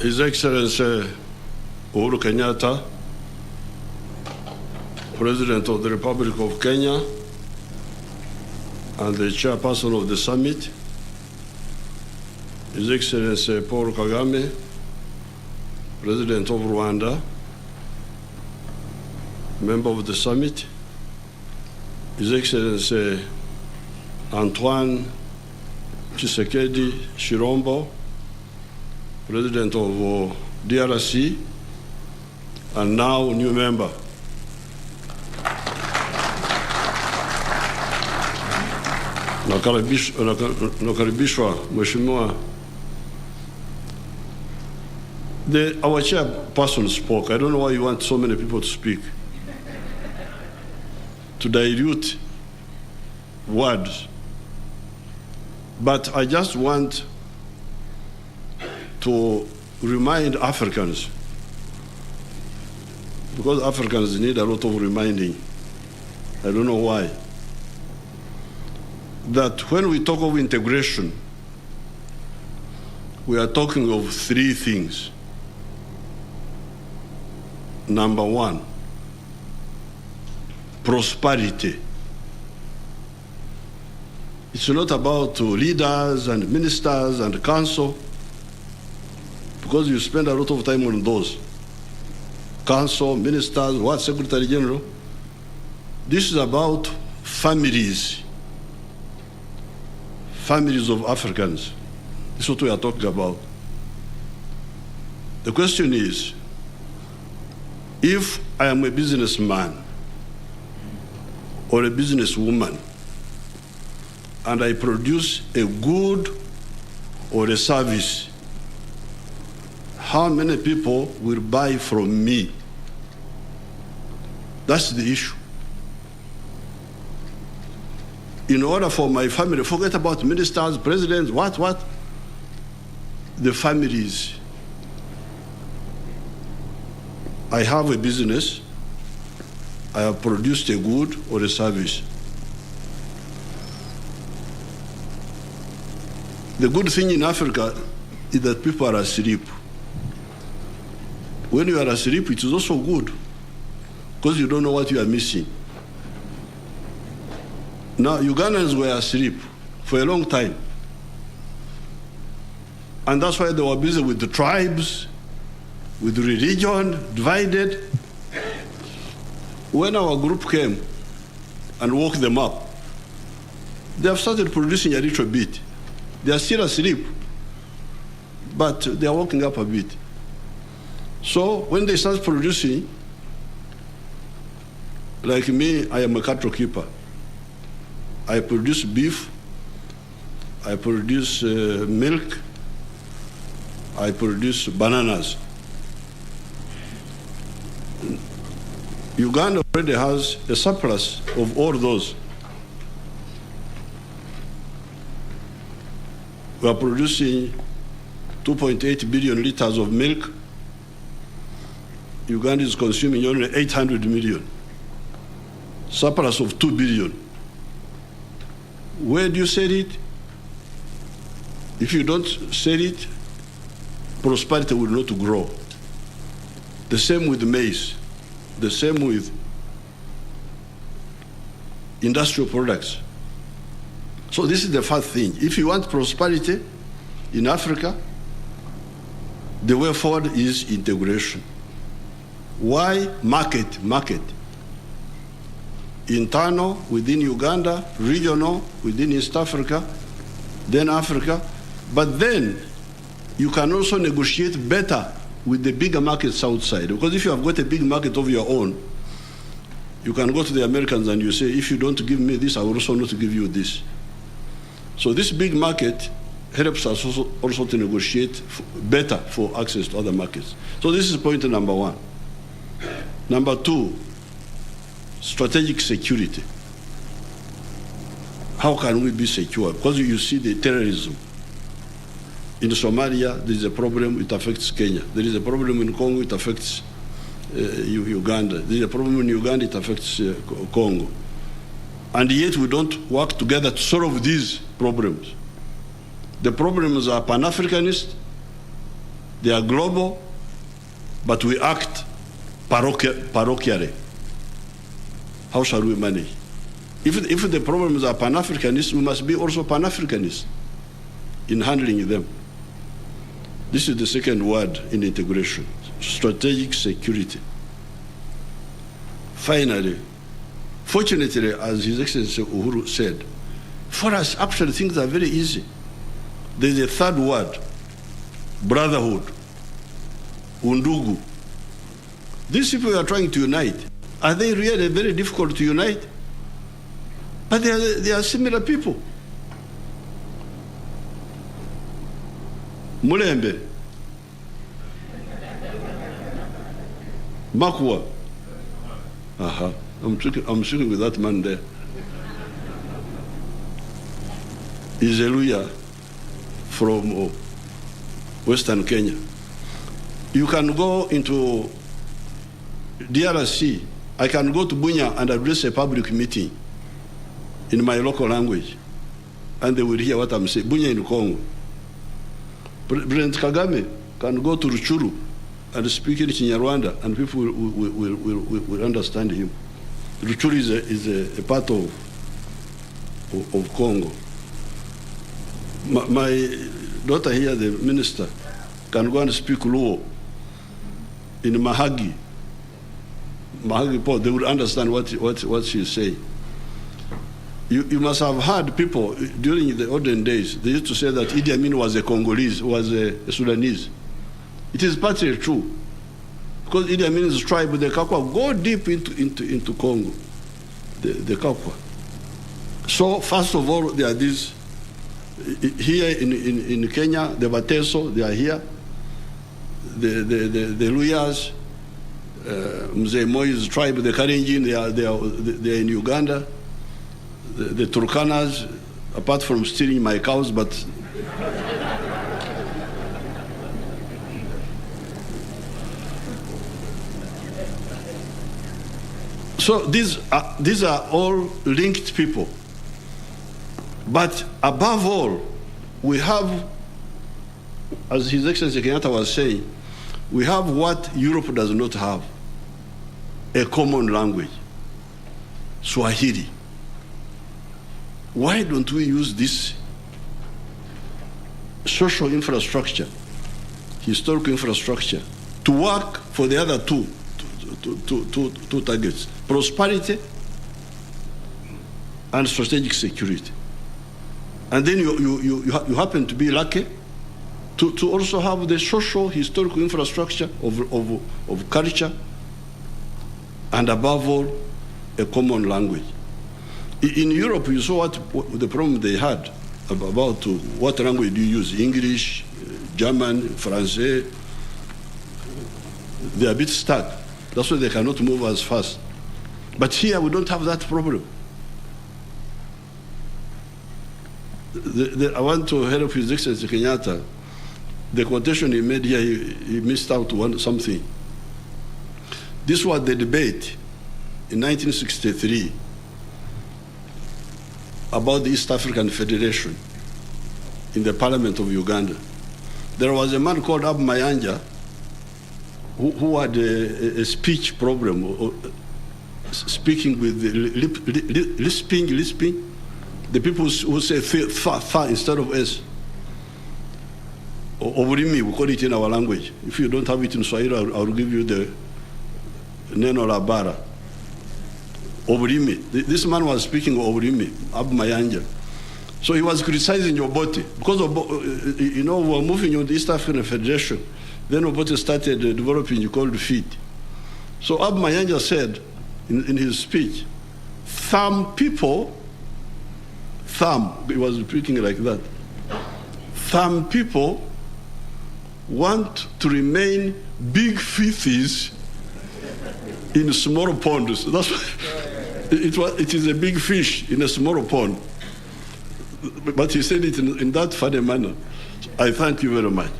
His Excellency Uhuru Kenyatta, President of the Republic of Kenya, and the chairperson of the summit, His Excellency Paul Kagame, President of Rwanda, member of the summit, His Excellency Antoine Tshisekedi Chirombo, President of DRC, and now new member. Nakaribishwa Mheshimiwa. Our chairperson spoke. I don't know why you want so many people to speak. To dilute words. But I just want to remind Africans, because Africans need a lot of reminding, I don't know why, that when we talk of integration, we are talking of three things. Number one, prosperity. It's not about leaders and ministers and council, because you spend a lot of time on those. Council, ministers, what, Secretary General. This is about families. Families of Africans. This is what we are talking about. The question is, if I am a businessman or a businesswoman and I produce a good or a service, how many people will buy from me? That's the issue. In order for my family, forget about ministers, presidents, what? The families. I have a business, I have produced a good or a service. The good thing in Africa is that people are asleep. When you are asleep, it is also good, because you don't know what you are missing. Now, Ugandans were asleep for a long time. And that's why they were busy with the tribes, with the religion, divided. When our group came and woke them up, they have started producing a little bit. They are still asleep, but they are waking up a bit. So when they start producing, like me, I am a cattle keeper. I produce beef, I produce milk, I produce bananas. Uganda already has a surplus of all those. We are producing 2.8 billion liters of milk. Uganda is consuming only 800 million. Surplus of 2 billion. Where do you sell it? If you don't sell it, prosperity will not grow. The same with maize. The same with industrial products. So this is the first thing. If you want prosperity in Africa, the way forward is integration. Why? Market. Internal, within Uganda, regional, within East Africa, then Africa. But then you can also negotiate better with the bigger markets outside. Because if you have got a big market of your own, you can go to the Americans and you say, if you don't give me this, I will also not give you this. So this big market helps us also to negotiate better for access to other markets. So this is point number one. Number two, strategic security. How can we be secure? Because you see the terrorism. In Somalia, there is a problem, it affects Kenya. There is a problem in Congo, it affects Uganda. There is a problem in Uganda, it affects Congo. And yet we don't work together to solve these problems. The problems are Pan-Africanist, They are global, but we act parochially. How shall we manage? If the problems are Pan-Africanist, we must be also Pan-Africanist in handling them. This is the second word in integration, strategic security. Finally, fortunately, as His Excellency Uhuru said, for us, actually, things are very easy. There's a third word, brotherhood, undugu. These people are trying to unite. Are they really very difficult to unite? But they are similar people. Mulembe, Makwa. I'm speaking with that man there. Izeluya from Western Kenya. You can go into DRC. I can go to Bunya and address a public meeting in my local language, and they will hear what I'm saying. Bunya in Congo. President Kagame can go to Ruchuru and speak in Kinyarwanda, and people will understand him. Ruchuru is a part of Congo. My daughter here, the minister, can go and speak Luo in Mahagi. Mahagi Port, they will understand what she's saying. You must have heard people during the olden days, they used to say that Idi Amin was a Congolese, was a Sudanese. It is partly true. Because Idi Amin's tribe, the Kakwa, go deep into Congo, the Kakwa. So first of all, there are these, here in Kenya, the Bateso, they are here. The Luyas, Mzee Moi's tribe, the Karenjin, they are in Uganda. The Turkanas, apart from stealing my cows, but so these are all linked people. But above all, we have, as His Excellency Kenyatta was saying, we have what Europe does not have, a common language, Swahili. Why don't we use this social infrastructure, historical infrastructure, to work for the other two targets, prosperity and strategic security? And then you happen to be lucky to also have the social historical infrastructure of culture, and above all, a common language. In Europe, you saw what the problem they had about what language do you use, English, German, French. They're a bit stuck. That's why they cannot move as fast. But here, we don't have that problem. I want to help His Excellency Kenyatta. The quotation he made here, he missed out something. This was the debate in 1963 about the East African Federation in the Parliament of Uganda. There was a man called Abu Mayanja who had a speech problem, or speaking with lisping. The people who say fa instead of s. Oburimi, we call it in our language. If you don't have it in Swahili, I'll give you the Neno Labara. Oburimi. This man was speaking of Oburimi, Abu Mayanja. So he was criticizing Obote. Because of, we were moving on the East African Federation. Then Obote started developing you called FEED. So Abu Mayanja said in his speech, he was speaking like that. Some people want to remain big fishes in small ponds. That's it is a big fish in a small pond. But he said it in that funny manner. I thank you very much.